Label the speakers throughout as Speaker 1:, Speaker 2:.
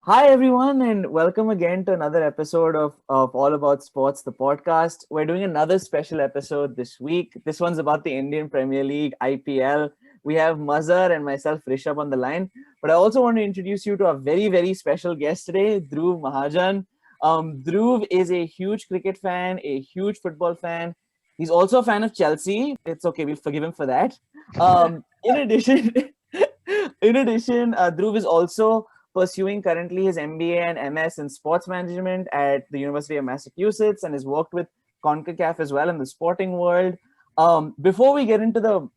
Speaker 1: Hi, everyone, and welcome again to another episode of All About Sports, the podcast. We're doing another special episode this week. This one's about the Indian Premier League, IPL. We have Mazhar and myself, Rishabh, on the line. But I also want to introduce you to a very, very special guest today, Dhruv Mahajan. Dhruv is a huge cricket fan, a huge football fan. He's also a fan of Chelsea. It's okay, we'll forgive him for that. In addition, Dhruv is also pursuing currently his MBA and MS in sports management at the University of Massachusetts and has worked with CONCACAF as well in the sporting world. Before we get into the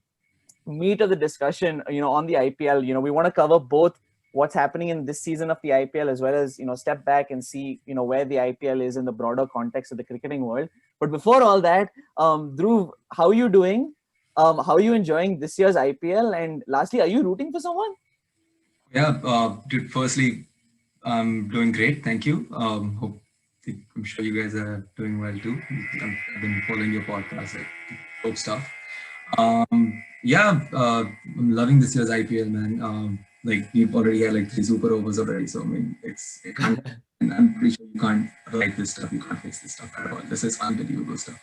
Speaker 1: meat of the discussion, on the IPL, we want to cover both what's happening in this season of the IPL as well as, step back and see, where the IPL is in the broader context of the cricketing world. But before all that, Dhruv, how are you doing? How are you enjoying this year's IPL? And lastly, are you rooting for someone?
Speaker 2: Yeah, dude, firstly, I'm doing great. Thank you. I'm sure you guys are doing well too. I've been following your podcast, like dope stuff. I'm loving this year's IPL, man. Like we've already had like three super overs already, so I mean, it can't. And I'm pretty sure you can't write this stuff. You can't fix this stuff at all. This is unbelievable stuff.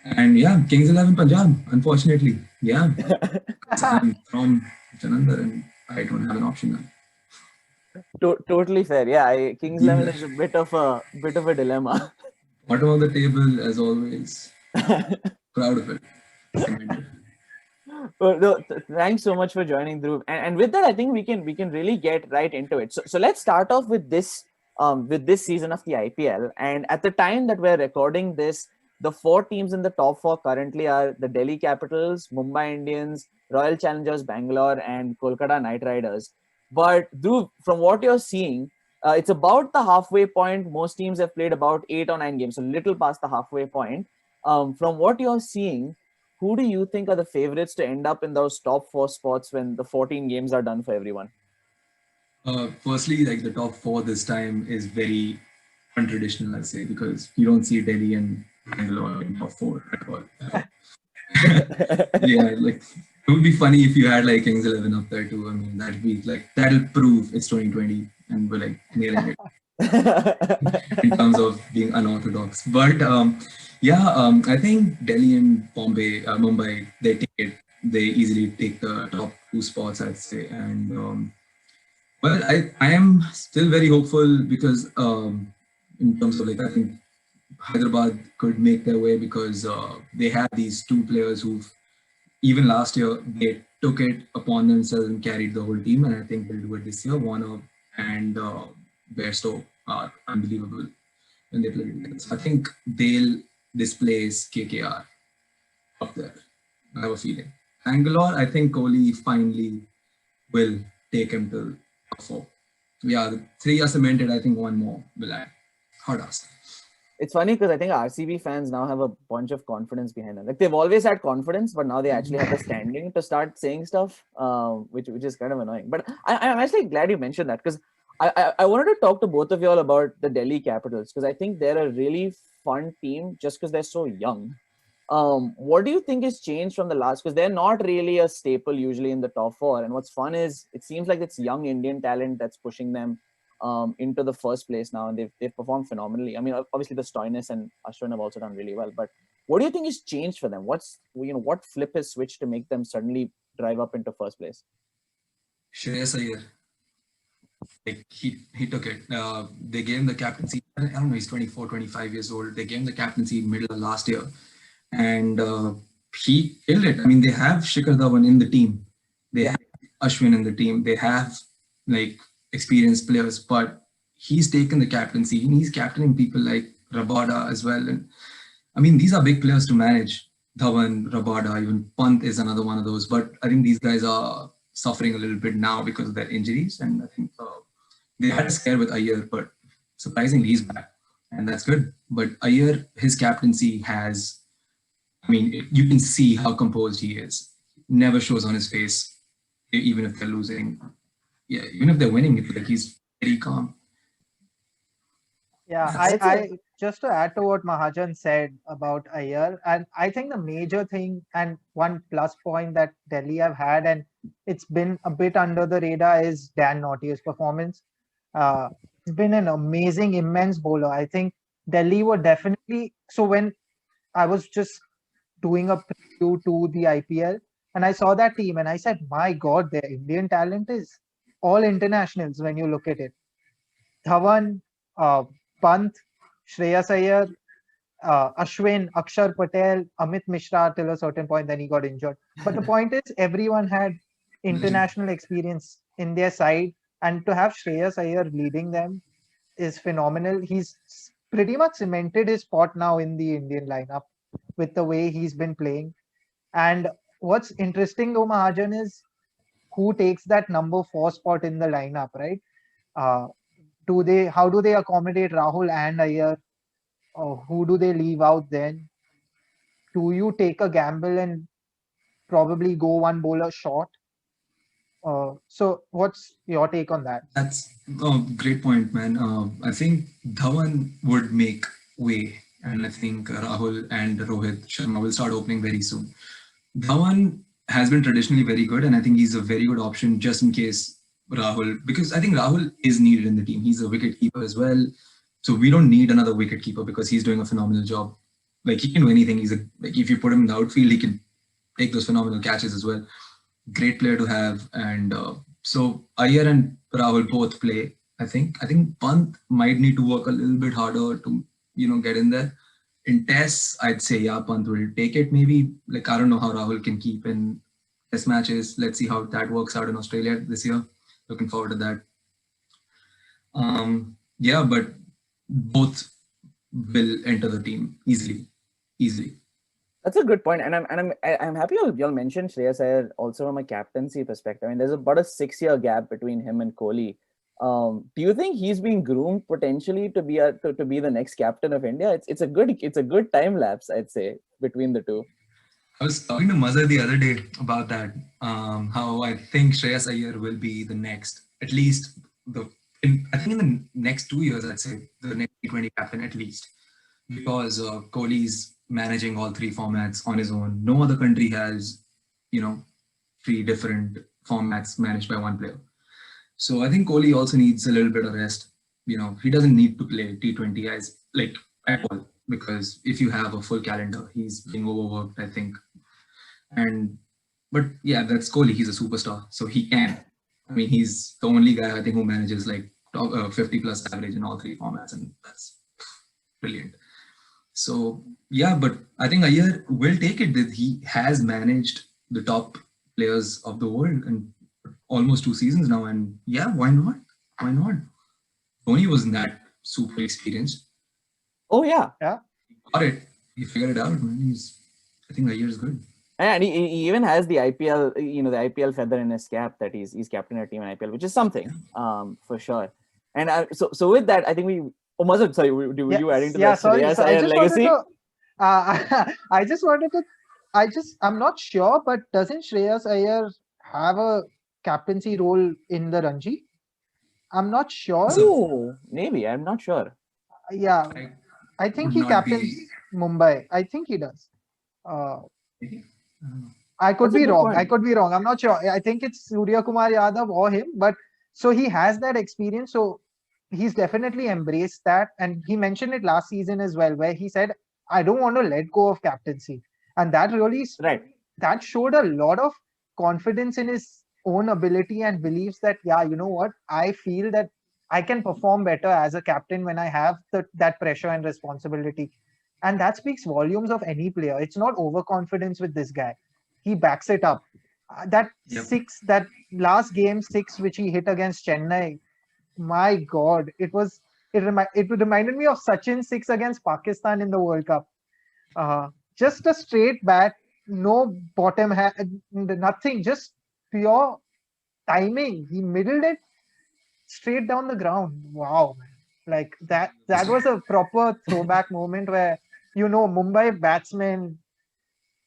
Speaker 2: And yeah, Kings 11 Punjab. Unfortunately, yeah, I'm from Janandar and I don't have an option now.
Speaker 1: Totally fair. Yeah, Kings 11
Speaker 2: Yeah.
Speaker 1: is a bit of a dilemma.
Speaker 2: Bottom of the table, as always. Proud of it. Cemented.
Speaker 1: Well, no, thanks so much for joining, Dhruv. And with that, I think we can really get right into it. So let's start off with this season of the IPL. And at the time that we're recording this, the four teams in the top four currently are the Delhi Capitals, Mumbai Indians, Royal Challengers Bangalore, and Kolkata Knight Riders. But Dhruv, from what you're seeing, it's about the halfway point. Most teams have played about 8 or 9 games, so little past the halfway point. From what you're seeing, who do you think are the favorites to end up in those top four spots when the 14 games are done for everyone?
Speaker 2: Firstly, like the top four this time is very untraditional, I'd say, because you don't see Delhi and Bangalore in top four at all. Yeah, like it would be funny if you had like Kings 11 up there too. I mean, that'd be like, that'll prove it's 2020 and we're like nailing it in terms of being unorthodox. But I think Delhi and Mumbai, they easily take the top two spots, I'd say. And I am still very hopeful because in terms of like, I think Hyderabad could make their way because they have these two players who've even last year they took it upon themselves and carried the whole team, and I think they'll do it this year. Warner and Bairstow are unbelievable when they play together. So I think they'll displace KKR up there. I have a feeling. Bangalore, I think Kohli finally will take him to top four. Yeah, the three are cemented. I think one more will add. Hard ask.
Speaker 1: It's funny because I think RCB fans now have a bunch of confidence behind them. Like they've always had confidence, but now they actually have the standing to start saying stuff, which is kind of annoying. But I'm actually glad you mentioned that because I wanted to talk to both of y'all about the Delhi Capitals because I think they're a really fun team just because they're so young. What do you think has changed from the last? Because they're not really a staple usually in the top four. And what's fun is it seems like it's young Indian talent that's pushing them into the first place now, and they've performed phenomenally. I mean, obviously the Stoinis and Ashwin have also done really well. But what do you think has changed for them? What flip has switched to make them suddenly drive up into first place?
Speaker 2: Shreyas Iyer, like he took it. They gave him the captaincy. I don't know. He's 24, 25 years old. They gave him the captaincy middle of last year, and he killed it. I mean, they have Shikhar Dhawan in the team. They
Speaker 1: Yeah.
Speaker 2: have Ashwin in the team. They have like experienced players, but he's taken the captaincy and he's captaining people like Rabada as well. And I mean, these are big players to manage. Dhawan, Rabada, even Pant is another one of those. But I think these guys are suffering a little bit now because of their injuries. And I think they had a scare with Iyer, but surprisingly, he's back. And that's good. But Iyer, his captaincy has, I mean, you can see how composed he is. Never shows on his face, even if they're losing. Yeah, even if they're winning, it's like he's very calm.
Speaker 3: Yeah,
Speaker 2: That's
Speaker 1: That's it.
Speaker 3: I just to add to what Mahajan said about Iyer, and I think the major thing and one plus point that Delhi have had, and it's been a bit under the radar, is Dan Nortier's performance. He's been an amazing, immense bowler. I think Delhi were definitely. So when I was just doing a preview to the IPL and I saw that team and I said, my God, their Indian talent is all internationals when you look at it. Dhawan, Pant, Shreyas Iyer, Ashwin, Akshar Patel, Amit Mishra till a certain point, then he got injured. But the point is, everyone had international experience in their side, and to have Shreyas Iyer leading them is phenomenal. He's pretty much cemented his spot now in the Indian lineup with the way he's been playing. And what's interesting though, Mahajan, is who takes that number 4 spot in the lineup, right? Uh, how do they accommodate Rahul and Iyer? Or who do they leave out then? Do you take a gamble and probably go one bowler short? So what's your take on that?
Speaker 2: That's a great point, man. I think Dhawan would make way, and I think Rahul and Rohit Sharma will start opening very soon. Dhawan has been traditionally very good, and I think he's a very good option just in case Rahul, because I think Rahul is needed in the team. He's a wicket keeper as well, so we don't need another wicket keeper because he's doing a phenomenal job. Like he can do anything. Like if you put him in the outfield, he can take those phenomenal catches as well. Great player to have, and so Iyer and Rahul both play. I think Pant might need to work a little bit harder to get in there. In tests, I'd say yeah, Pant will take it. Maybe like I don't know how Rahul can keep in test matches. Let's see how that works out in Australia this year. Looking forward to that. Yeah, but both will enter the team easily.
Speaker 1: That's a good point, and I'm happy y'all mentioned Shreyas Iyer also from a captaincy perspective. I mean, there's about a 6-year gap between him and Kohli. Do you think he's being groomed potentially to be to be the next captain of India? It's a good time lapse, I'd say, between the two.
Speaker 2: I was talking to Mazhar the other day about that. How I think Shreyas Iyer will be the next, at least I think in the next 2 years, I'd say the next T20 captain at least, because Kohli's managing all 3 formats on his own. No other country has, 3 different formats managed by one player. So I think Kohli also needs a little bit of rest. He doesn't need to play T20 as like at all, because if you have a full calendar, he's being overworked, I think. But yeah, that's Kohli. He's a superstar, so he can. I mean, he's the only guy I think who manages like 50 plus average in all 3 formats, and that's brilliant. So yeah, but I think Iyer will take it that he has managed the top players of the world in almost 2 seasons now, and yeah, why not? Why not? Dhoni wasn't that super experienced.
Speaker 1: Oh yeah,
Speaker 2: He got it. He figured it out. Man. I think Iyer is good.
Speaker 1: And he even has the IPL, the IPL feather in his cap that he's captain a team in IPL, which is something, for sure. And so with that, I think we. Oh, Mazhar, sorry, were you adding to that Shreyas Iyer legacy?
Speaker 3: I'm not sure, but doesn't Shreyas Iyer have a captaincy role in the Ranji? I'm not sure.
Speaker 1: Oh, maybe. I'm not sure.
Speaker 3: Yeah, I think he captains Mumbai. I think he does. I could be wrong. I'm not sure. I think it's Surya Kumar Yadav or him, but so he has that experience. So he's definitely embraced that. And he mentioned it last season as well, where he said, I don't want to let go of captaincy. And that really, that showed a lot of confidence in his own ability and believes that, yeah, you know what? I feel that I can perform better as a captain when I have that pressure and responsibility. And that speaks volumes of any player. It's not overconfidence with this guy. He backs it up. That last game 6, which he hit against Chennai, my God, it reminded me of Sachin 6 against Pakistan in the World Cup. Just a straight bat, no bottom nothing, just pure timing. He middled it straight down the ground. Wow, man. Like that was a proper throwback moment where, Mumbai batsmen,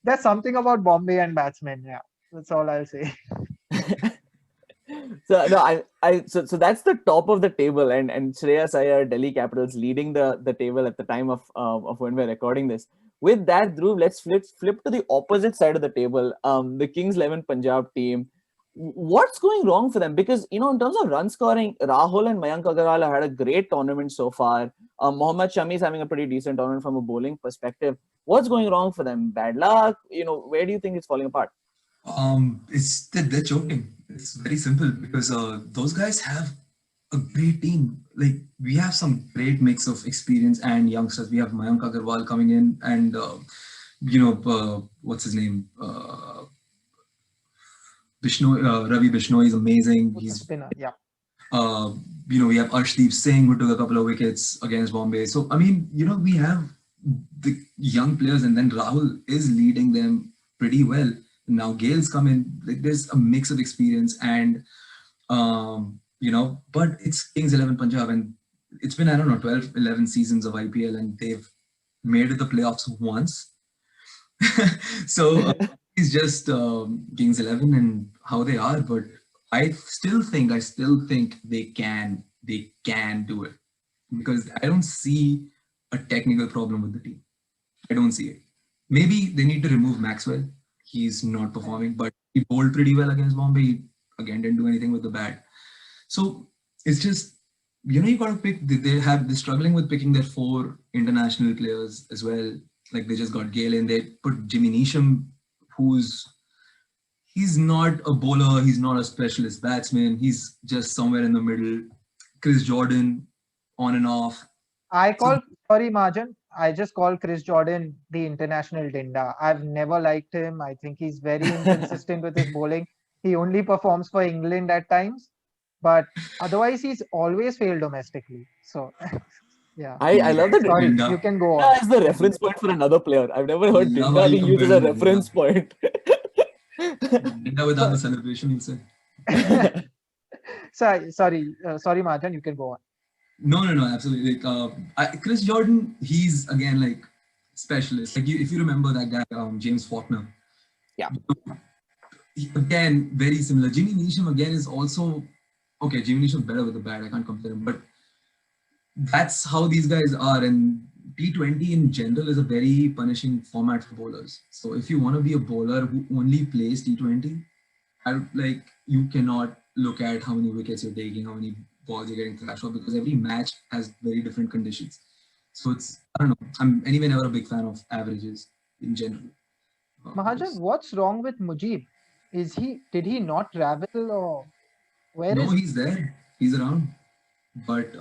Speaker 3: there's something about Bombay and batsmen. Yeah, that's all I'll say.
Speaker 1: So no, so that's the top of the table, and Shreyas Iyer, Delhi Capitals leading the table at the time of when we're recording this. With that, Dhruv, let's flip to the opposite side of the table. The Kings 11 Punjab team. what's going wrong for them? Because, in terms of run scoring, Rahul and Mayank Agarwal have had a great tournament so far. Mohammad Shami is having a pretty decent tournament from a bowling perspective. What's going wrong for them? Bad luck? Where do you think it's falling apart?
Speaker 2: It's that they're choking. It's very simple because those guys have a great team. Like, we have some great mix of experience and youngsters. We have Mayank Agarwal coming in, and what's his name? Ravi Bishnoi is amazing. He's
Speaker 3: spinner, yeah.
Speaker 2: We have Arshdeep Singh who took a couple of wickets against Bombay. So I mean, we have the young players, and then Rahul is leading them pretty well. Now Gale's come in. Like, there's a mix of experience, and but it's Kings 11 Punjab, and it's been, I don't know, 12, 11 seasons of IPL, and they've made it the playoffs once. So it's just Kings 11 and how they are, but I still think they can do it, because I don't see a technical problem with the team. I don't see it. Maybe they need to remove Maxwell. He's not performing, but he bowled pretty well against Bombay. He, again, didn't do anything with the bat. So it's just, you got to pick. They're struggling with picking their 4 international players as well. Like, they just got Gale in. They put Jimmy Neesham, he's not a bowler. He's not a specialist batsman. He's just somewhere in the middle. Chris Jordan, on and off.
Speaker 3: Sorry, Majan. I just call Chris Jordan the international Dinda. I've never liked him. I think he's very inconsistent with his bowling. He only performs for England at times, but otherwise he's always failed domestically. So, yeah.
Speaker 1: I love that.
Speaker 3: Sorry,
Speaker 2: Dinda.
Speaker 3: you can go
Speaker 1: Dinda
Speaker 3: on.
Speaker 1: is the reference point for another player. I've never heard
Speaker 2: Love
Speaker 1: Dinda
Speaker 2: how you
Speaker 1: being used as a
Speaker 2: compare
Speaker 1: reference point.
Speaker 2: Dinda without the celebration, you say.
Speaker 3: Sorry, Majan, you can go on.
Speaker 2: No, absolutely. Like, Chris Jordan, he's again like specialist. Like, if you remember that guy, James Faulkner.
Speaker 1: Yeah.
Speaker 2: Again, very similar. Jimmy Neesham again is also okay. Jimmy Neesham better with the bat. I can't compare him, but that's how these guys are. And T20 in general is a very punishing format for bowlers. So if you want to be a bowler who only plays T20, you cannot look at how many wickets you're taking, how many balls you're getting thrashed off, because every match has very different conditions. So it's, I don't know. I'm anyway never a big fan of averages in general.
Speaker 3: Mahajan, what's wrong with Mujib? Did he not travel, or where is
Speaker 2: No, he's there. He's around. But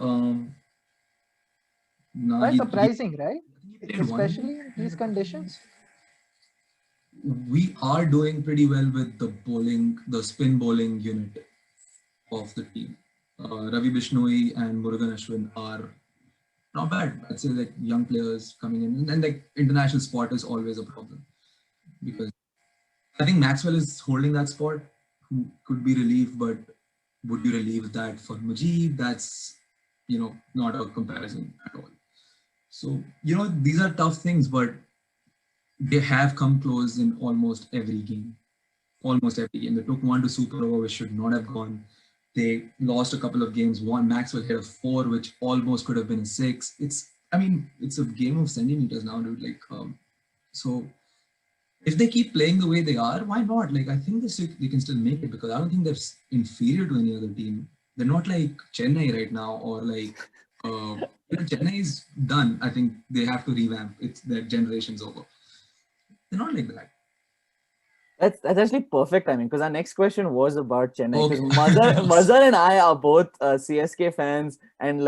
Speaker 3: quite surprising, right?
Speaker 2: he did one.
Speaker 3: Especially in these conditions.
Speaker 2: We are doing pretty well with the spin bowling unit of the team. Ravi Bishnoi and Murugan Ashwin are not bad. I'd say, like, young players coming in, and like international spot is always a problem, because I think Maxwell is holding that spot, who could be relieved, but would you relieve that for Mujib? That's, not a comparison at all. So, these are tough things, but they have come close in almost every game. Almost every game. They took one to super over, which should not have gone. They lost a couple of games. One, Maxwell hit a 4, which almost could have been a 6. It's a game of centimeters now, dude. Like, so if they keep playing the way they are, why not? Like, I think they can still make it, because I don't think they're inferior to any other team. They're not like Chennai right now, or like Chennai is done. I think they have to revamp. Their generation's over. They're not like that.
Speaker 1: That's actually perfect timing, because our next question was about Chennai.
Speaker 2: Okay.
Speaker 1: Because Mazhar and I are both CSK fans, and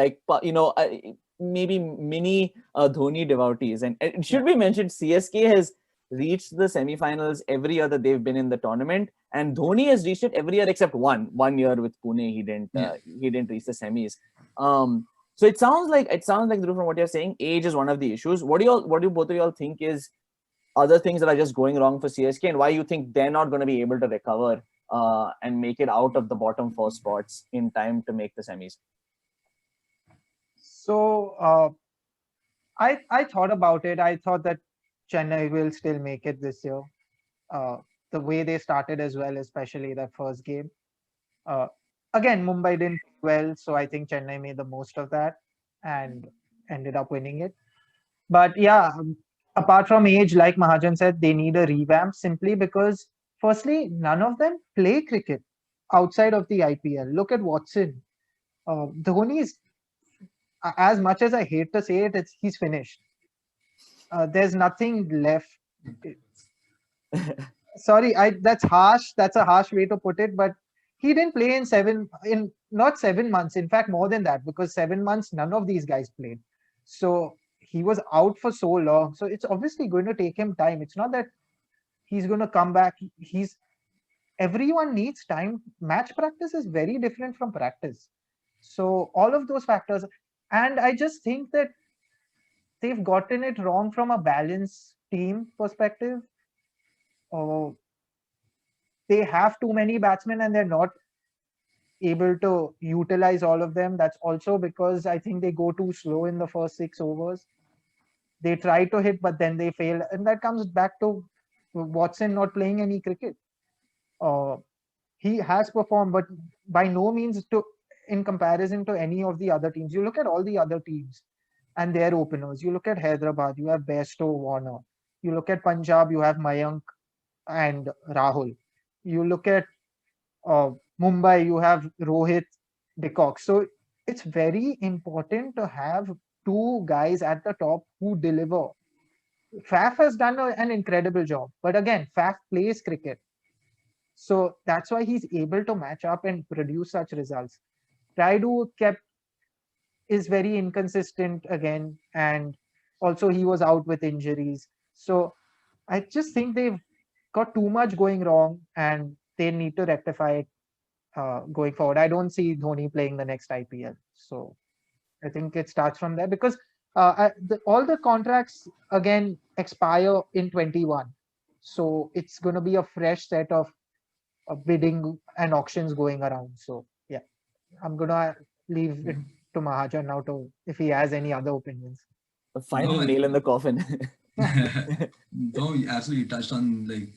Speaker 1: maybe mini Dhoni devotees. And it should be mentioned, CSK has reached the semi-finals every year that they've been in the tournament, and Dhoni has reached it every year except one year with Pune. He didn't reach the semis. So it sounds like Dhruv, from what you're saying, age is one of the issues. What do both of y'all think is other things that are just going wrong for CSK, and why you think they're not going to be able to recover and make it out of the bottom 4 spots in time to make the semis?
Speaker 3: So I thought about it. I thought that Chennai will still make it this year. The way they started as well, especially that first game. Again, Mumbai didn't do well, so I think Chennai made the most of that and ended up winning it. But yeah, apart from age, like Mahajan said, they need a revamp, simply because, firstly, none of them play cricket. outside of the IPL. Look at Watson. Dhoni is, as much as I hate to say it, he's finished. There's nothing left. Sorry, that's harsh. That's a harsh way to put it, but he didn't play in not 7 months. In fact, more than that, because 7 months none of these guys played. So he was out for so long. So it's obviously going to take him time. It's not that he's going to come back. Everyone needs time. Match practice is very different from practice. So all of those factors, and I just think that they've gotten it wrong from a balanced team perspective. They have too many batsmen and they're not able to utilize all of them. That's also because I think they go too slow in the first 6 overs. They try to hit, but then they fail. And that comes back to Watson not playing any cricket. He has performed, but by no means in comparison to any of the other teams. You look at all the other teams and their openers. You look at Hyderabad, you have Bairstow, Warner. You look at Punjab, you have Mayank and Rahul. You look at Mumbai, you have Rohit, de Kock. So it's very important to have two guys at the top who deliver. Faf has done an incredible job, but again, Faf plays cricket. So that's why he's able to match up and produce such results. Raidu is very inconsistent again, and also he was out with injuries. So I just think they've got too much going wrong and they need to rectify it going forward. I don't see Dhoni playing the next IPL. So I think it starts from there because all the contracts again expire in 21. So it's going to be a fresh set of bidding and auctions going around. So yeah, I'm going to leave it to Mahajan now if he has any other opinions.
Speaker 1: The final nail in the coffin.
Speaker 2: No, you absolutely touched on like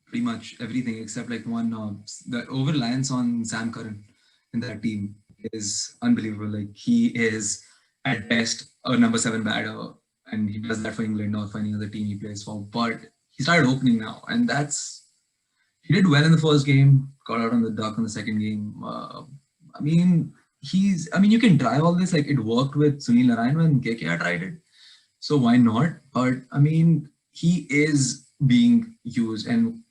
Speaker 2: pretty much everything except like one. The over-reliance on Sam Curran in that team is unbelievable. Like he is at best a number 7 batter, and he does that for England or for any other team he plays for. But he started opening now, and he did well in the first game. Got out on the duck in the second game. I mean, you can try all this. Like it worked with Sunil Narayan when KKR tried it. So why not? But I mean, he is being used, and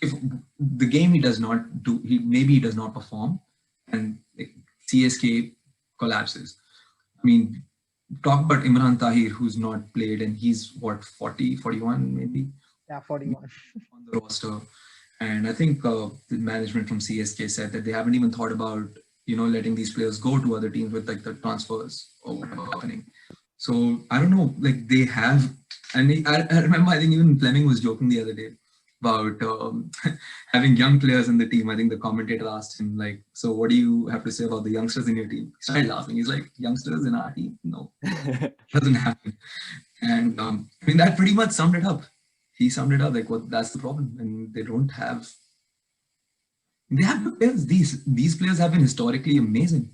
Speaker 2: if the game he does not do, he does not perform, and like, CSK collapses. I mean, talk about Imran Tahir, who's not played, and he's what 40, 41 maybe.
Speaker 3: Yeah, 41
Speaker 2: on the roster. And I think the management from CSK said that they haven't even thought about letting these players go to other teams with like the transfers or whatever happening. So I don't know, like they have, and I remember, I think even Fleming was joking the other day about having young players in the team. I think the commentator asked him like, so what do you have to say about the youngsters in your team? He started laughing. He's like, youngsters in our team? No, doesn't happen. And I mean, that pretty much summed it up. He summed it up like, that's the problem. And they have the players. These players have been historically amazing.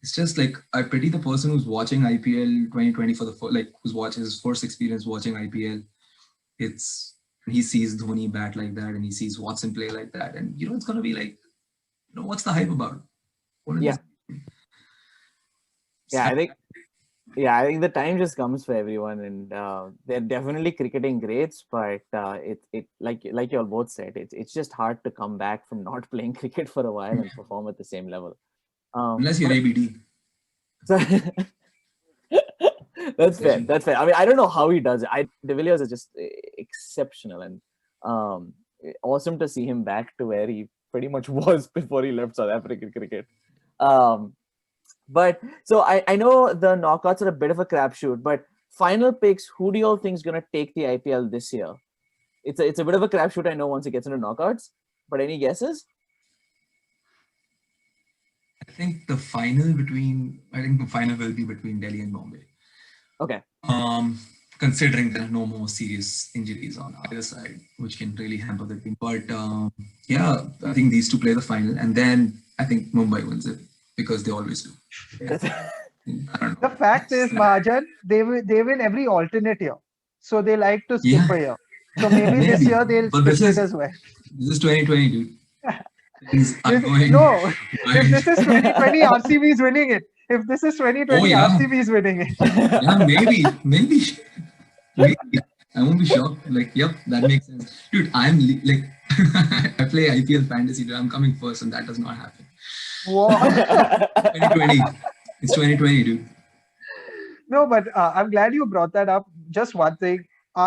Speaker 2: It's just like I pity the person who's watching IPL 2020 who's watching his first experience watching IPL. He sees Dhoni bat like that and he sees Watson play like that, and it's gonna be like, what's the hype about?
Speaker 1: Yeah, I think the time just comes for everyone, and they're definitely cricketing greats, but it like you all both said, it's just hard to come back from not playing cricket for a while and perform at the same level.
Speaker 2: Unless you're ABD.
Speaker 1: So that's fair. That's fair. I mean, I don't know how he does it. De Villiers is just exceptional, and awesome to see him back to where he pretty much was before he left South African cricket. But so I know the knockouts are a bit of a crapshoot, but final picks, who do you all think is going to take the IPL this year? It's a bit of a crapshoot, I know, once it gets into knockouts, but any guesses?
Speaker 2: I think the final will be between Delhi and Bombay.
Speaker 1: Okay.
Speaker 2: Considering there are no more serious injuries on either side, which can really hamper the team. But yeah, I think these two play the final, and then I think Mumbai wins it because they always do. Yeah. I don't know.
Speaker 3: The fact is, Mahajan, they win every alternate year, so they like to skip a year. So maybe this year they'll skip it as well.
Speaker 2: This is 2020, dude. things are going.
Speaker 3: No, if this is
Speaker 2: wild.
Speaker 3: 2020, RCB is winning it. If this is 2020,
Speaker 2: Oh, yeah.
Speaker 3: RCB is winning it.
Speaker 2: Yeah, maybe. Maybe. I won't be shocked. Like, yep, that makes sense. Dude, like, I play IPL fantasy, dude. I'm coming first, and that does not happen.
Speaker 3: What?
Speaker 2: 2020. It's 2020, dude.
Speaker 3: No, but I'm glad you brought that up. Just one thing.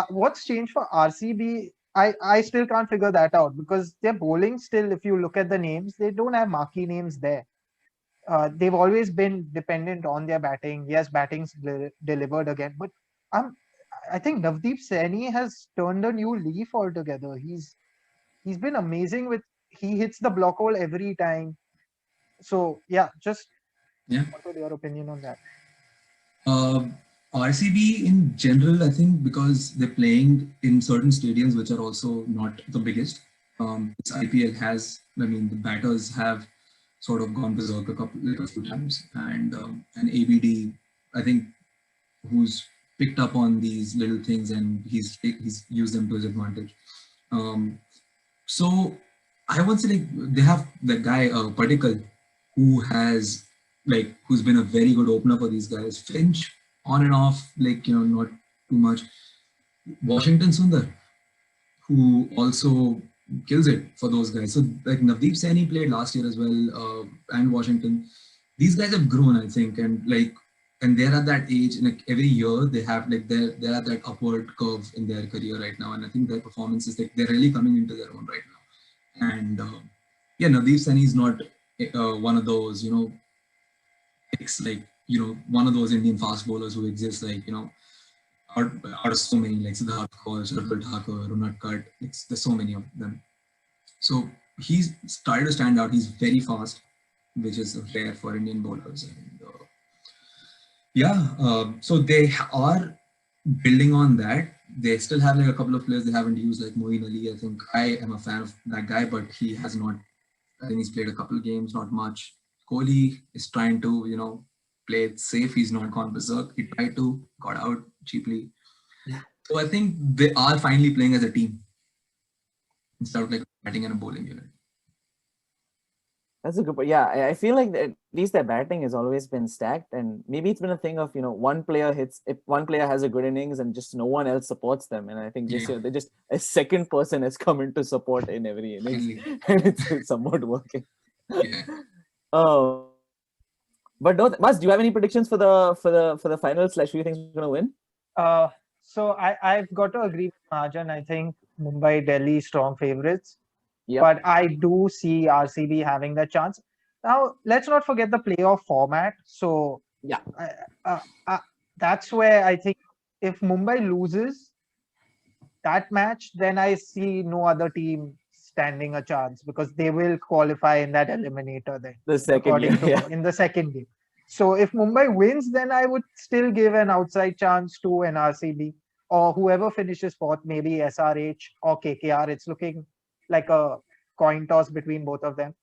Speaker 3: What's changed for RCB? I still can't figure that out because their bowling still, if you look at the names, they don't have marquee names there. They've always been dependent on their batting. Yes, batting's delivered again, but I think Navdeep Saini has turned a new leaf altogether. He's been amazing with he hits the block hole every time. So yeah, just
Speaker 2: Yeah.
Speaker 3: what your opinion on that?
Speaker 2: RCB in general, I think because they're playing in certain stadiums which are also not the biggest. This IPL has, I mean, the batters have sort of gone berserk a few times, and ABD, I think, who's picked up on these little things and he's used them to his advantage. So I would say like they have the guy Patikal, who's been a very good opener for these guys. Finch on and off, like not too much. Washington Sundar, who also kills it for those guys. So like Navdeep Saini played last year as well, and Washington. These guys have grown, I think, and they're at that age. Like every year, they have like they're at that upward curve in their career right now, and I think their performance is like they're really coming into their own right now. And yeah, Navdeep Saini is not one of those one of those Indian fast bowlers who exist out of so many, like Siddharth Kaur, Shardul Thakur, Runat Kat, there's so many of them. So he's started to stand out. He's very fast, which is rare for Indian bowlers. And so they are building on that. They still have like a couple of players they haven't used, like Moeen Ali. I think I am a fan of that guy, but he has not. I think he's played a couple of games, not much. Kohli is trying to, play it safe. He's not gone berserk. He tried to, got out cheaply. So I think they are finally playing as a team instead of like batting and a bowling unit.
Speaker 1: That's a good point. Yeah, I feel like at least their batting has always been stacked, and maybe it's been a thing of one player hits if one player has a good innings and just no one else supports them. And I think this year they just a second person has come in to support in every innings, and it's somewhat working.
Speaker 2: Yeah.
Speaker 1: But Mas, do you have any predictions for the finals? Who do you think is going to win?
Speaker 3: So I've got to agree with Mahajan. I think Mumbai, Delhi strong favorites.
Speaker 1: Yep.
Speaker 3: But I do see RCB having that chance. Now, let's not forget the playoff format. So
Speaker 1: yeah,
Speaker 3: that's where I think if Mumbai loses that match, then I see no other team standing a chance because they will qualify in that eliminator then.
Speaker 1: The second game,
Speaker 3: in the second game. So if Mumbai wins, then I would still give an outside chance to an RCB or whoever finishes fourth, maybe SRH or KKR. It's looking like a coin toss between both of them,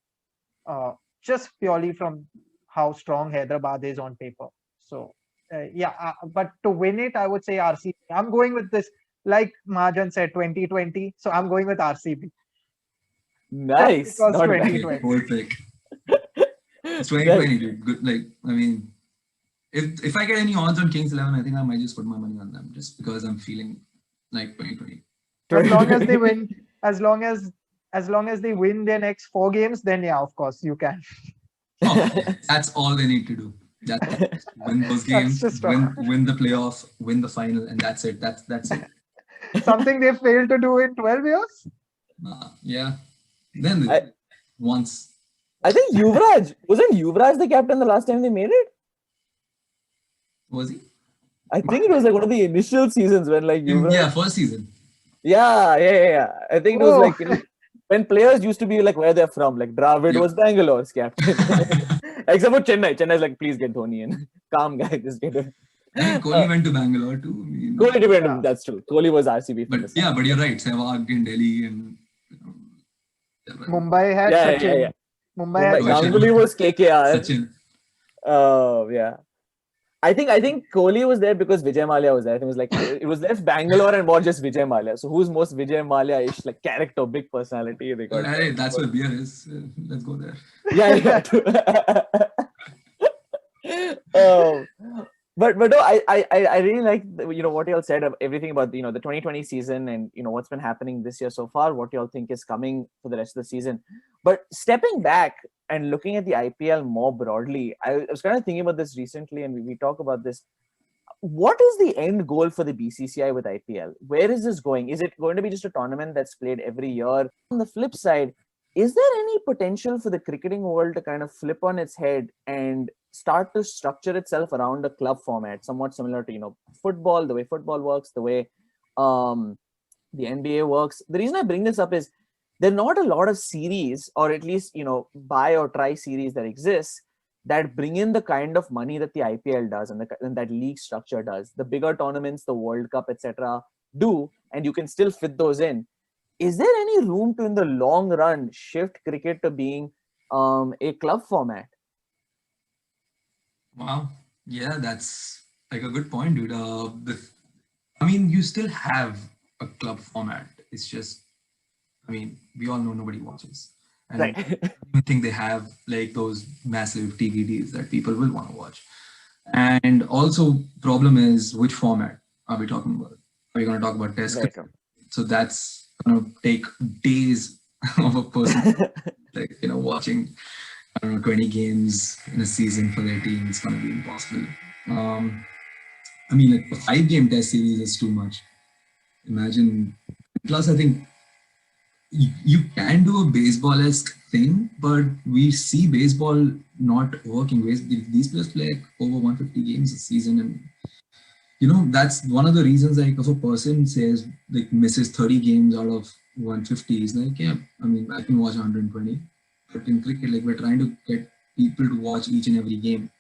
Speaker 3: just purely from how strong Hyderabad is on paper. So but to win it, I would say RCB. I'm going with this, like Mahajan said, 2020. So I'm going with RCB.
Speaker 1: Nice.
Speaker 3: Because 2020.
Speaker 2: It's 2020, dude. Good. Like, I mean, if I get any odds on Kings 11, I think I might just put my money on them just because I'm feeling like 2020.
Speaker 3: As long as they win, as long as they win their next 4 games, then yeah, of course you can.
Speaker 2: That's all they need to do. That's win those games, win the playoff, win the final, and that's it. That's it.
Speaker 3: Something they failed to do in 12 years.
Speaker 2: Yeah. Then once.
Speaker 1: I think wasn't Yuvraj the captain the last time they made it?
Speaker 2: Was he?
Speaker 1: I think it was like one of the initial seasons when Yuvraj.
Speaker 2: First season.
Speaker 1: Yeah. I think it was like when players used to be like where they're from. Like Dravid was Bangalore's captain, except for Chennai. Chennai's like, please get Dhoni in. Calm guy, just get him.
Speaker 2: Kohli went to Bangalore too.
Speaker 1: Kohli went. That's true. Kohli was RCB.
Speaker 2: But you're right. Sehwag in Delhi and
Speaker 3: Mumbai had Sachin. Mumbai
Speaker 1: Ganguly was KKR.
Speaker 2: Sachin.
Speaker 1: Oh yeah. I think Kohli was there because Vijay Mallya was there. It was like it was left Bangalore and more just Vijay Mallya. So who's most Vijay Mallya-ish like character, big personality? They got
Speaker 2: Hey, that's where beer is. Let's go there.
Speaker 1: yeah. um, but no, I really like what y'all said of everything about the 2020 season and what's been happening this year so far. What y'all think is coming for the rest of the season. But stepping back and looking at the IPL more broadly, I was kind of thinking about this recently, and we talk about this. What is the end goal for the BCCI with IPL? Where is this going? Is it going to be just a tournament that's played every year? On the flip side, is there any potential for the cricketing world to kind of flip on its head and start to structure itself around a club format, somewhat similar to football, the way football works, the way the NBA works? The reason I bring this up is there are not a lot of series, or at least buy or try series that exist that bring in the kind of money that the IPL does and that league structure does. The bigger tournaments, the World Cup, etc., do, and you can still fit those in. Is there any room to, in the long run, shift cricket to being a club format?
Speaker 2: Wow. Yeah, that's like a good point, dude. I mean, you still have a club format. It's just, I mean, we all know nobody watches. And
Speaker 1: Right.
Speaker 2: I think they have like those massive TV deals that people will want to watch. And also, problem is which format are we talking about? Are we going to talk about test
Speaker 1: Right.
Speaker 2: cricket? So that's going to take days of a person like watching 20 games in a season for their team. It's going to be impossible. I mean, like a 5-game test series is too much. Imagine. Plus, I think you can do a baseball-esque thing, but we see baseball not working. These players play like over 150 games a season, and that's one of the reasons. Like, if a person says like misses 30 games out of 150, he's like, yeah, I mean, I can watch 120. But in cricket, like, we're trying to get people to watch each and every game.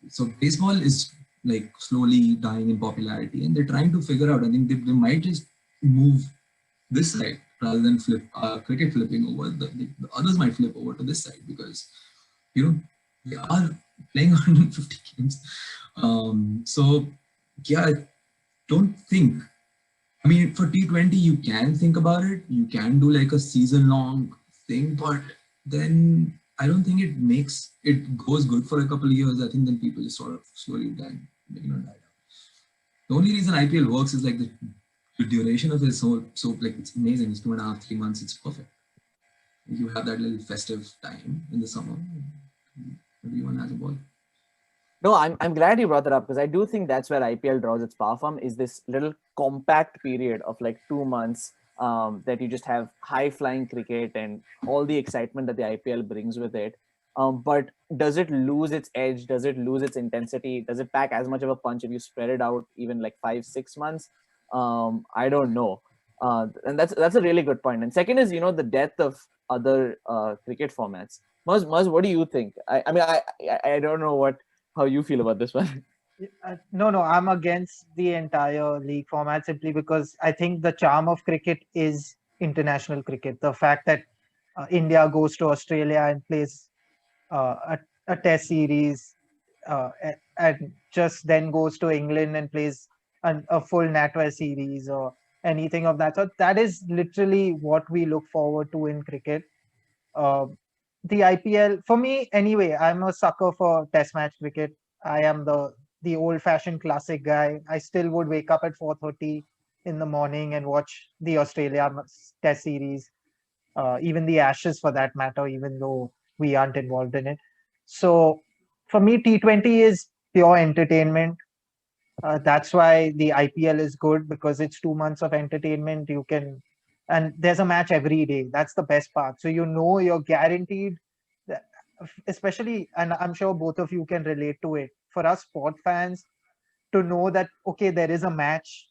Speaker 2: So baseball is like slowly dying in popularity, and they're trying to figure out. I think they might just move this side rather than flip cricket flipping over. The others might flip over to this side because they are playing 150 games. So yeah, I don't think. I mean, for T20, you can think about it. You can do like a season-long thing, but then I don't think it goes good for a couple of years. I think then people just sort of slowly die out. The only reason IPL works is like the duration of it is so like it's amazing. It's 2.5, 3 months. It's perfect. You have that little festive time in the summer. Everyone has a ball.
Speaker 1: No, I'm glad you brought that up, because I do think that's where IPL draws its power from, is this little compact period of like 2 months that you just have high flying cricket and all the excitement that the IPL brings with it. But does it lose its edge? Does it lose its intensity? Does it pack as much of a punch if you spread it out even like 5-6 months? I don't know. And that's a really good point. And second is the death of other cricket formats. Muzz, what do you think? I mean, I don't know how you feel about this one.
Speaker 3: No, I'm against the entire league format simply because I think the charm of cricket is international cricket. The fact that India goes to Australia and plays a test series and just then goes to England and plays a full NatWest series or anything of that sort. That is literally what we look forward to in cricket. Uh, the IPL, for me anyway, I'm a sucker for test match cricket. I am the old-fashioned classic guy. I still would wake up at 4:30 in the morning and watch the Australia test series, even the Ashes for that matter, even though we aren't involved in it. So for me, T20 is pure entertainment. That's why the IPL is good, because it's 2 months of entertainment. And there's a match every day. That's the best part. So you're guaranteed, especially, and I'm sure both of you can relate to it. For us sport fans, to know that okay, there is a match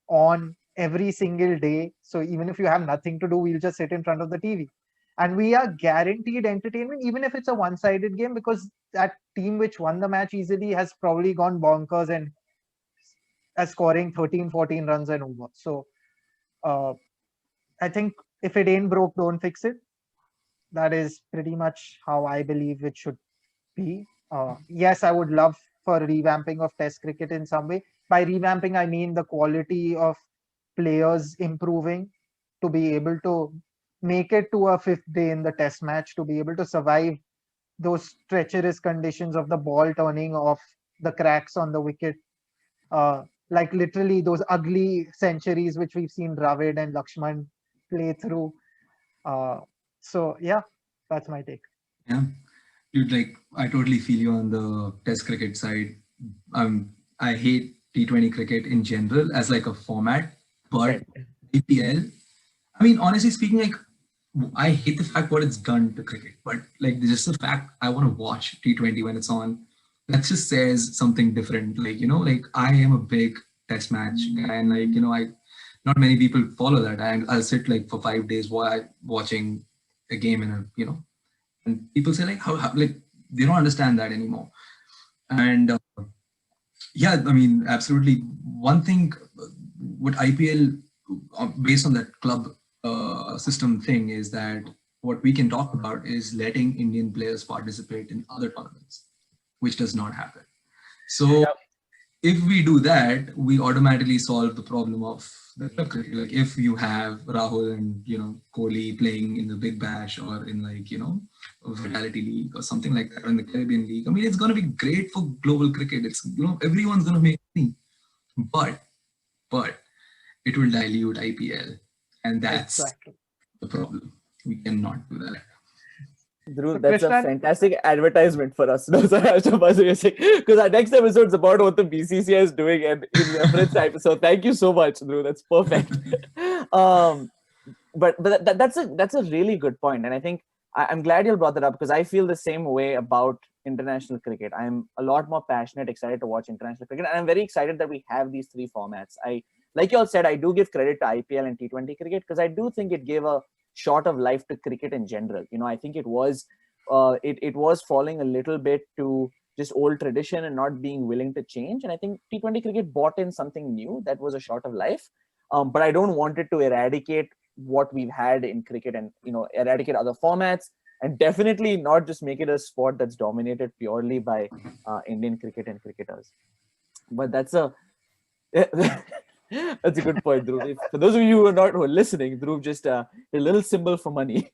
Speaker 3: on every single day. So even if you have nothing to do, we'll just sit in front of the TV. And we are guaranteed entertainment, even if it's a one-sided game, because that team which won the match easily has probably gone bonkers and scoring 13, 14 runs and over. So I think if it ain't broke, don't fix it. That is pretty much how I believe it should be. Yes, I would love for revamping of Test cricket in some way. By revamping, I mean the quality of players improving to be able to make it to a fifth day in the Test match, to be able to survive those treacherous conditions of the ball turning off, the cracks on the wicket, like literally those ugly centuries which we've seen Dravid and Lakshman play through. So yeah, that's my take.
Speaker 2: Yeah, dude, like I totally feel you on the Test cricket side. I hate T20 cricket in general as like a format, but IPL. I mean, honestly speaking, like I hate the fact what it's done to cricket, but like just the fact I want to watch T20 when it's on, that just says something different. Like, you know, like I am a big Test match guy, and like, you know, not many people follow that. And I'll sit like for 5 days while watching a game in a, you know, and people say like how like they don't understand that anymore. And yeah, I mean, absolutely. One thing, what IPL based on that club system thing is that what we can talk about is letting Indian players participate in other tournaments, which does not happen. So if we do that, we automatically solve the problem of the club cricket. Like if you have Rahul and, you know, Kohli playing in the Big Bash or in like, you know, a Vitality League or something like that, or in the Caribbean League, I mean, it's going to be great for global cricket. It's, you know, everyone's going to make money, but it will dilute IPL, and that's the problem. We cannot do that.
Speaker 1: Dhruv, that's a fantastic advertisement for us. No, sorry, because our next episode is about what the BCCI is doing and in reference type. So thank you so much, Dhruv. That's perfect. But that's a really good point, and I think I'm glad you brought that up because I feel the same way about international cricket. I'm a lot more passionate, excited to watch international cricket, and I'm very excited that we have these three formats. Like you all said, I do give credit to IPL and T20 cricket because I do think it gave a short of life to cricket in general. You know, I think it was falling a little bit to just old tradition and not being willing to change. And I think T20 cricket brought in something new that was a short of life. But I don't want it to eradicate what we've had in cricket and, you know, eradicate other formats, and definitely not just make it a sport that's dominated purely by Indian cricket and cricketers. But that's a that's a good point, Dhruv. For those of you who are listening, Dhruv just a little symbol for money.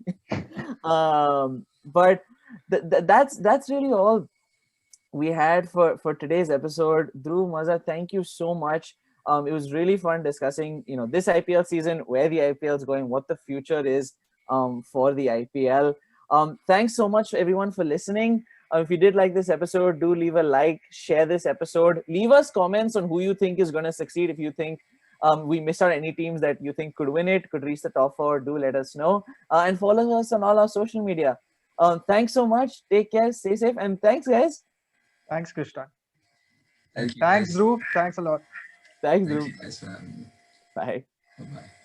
Speaker 1: But that's really all we had for today's episode. Dhruv, Maza, thank you so much. It was really fun discussing, you know, this IPL season, where the IPL is going, what the future is for the IPL. Thanks so much everyone for listening. If you did like this episode, do leave a like, share this episode, leave us comments on who you think is going to succeed. If you think we missed out any teams that you think could win it, could reach the top four, do let us know. And follow us on all our social media. Thanks so much. Take care, stay safe, and thanks, guys.
Speaker 3: Thanks, Krishna.
Speaker 2: Thank you,
Speaker 3: Thanks,
Speaker 2: guys.
Speaker 3: Dhruv. Thanks a lot.
Speaker 1: Thanks,
Speaker 2: Thank
Speaker 1: Dhruv.
Speaker 2: you guys for having me.
Speaker 1: Bye.
Speaker 2: Bye-bye.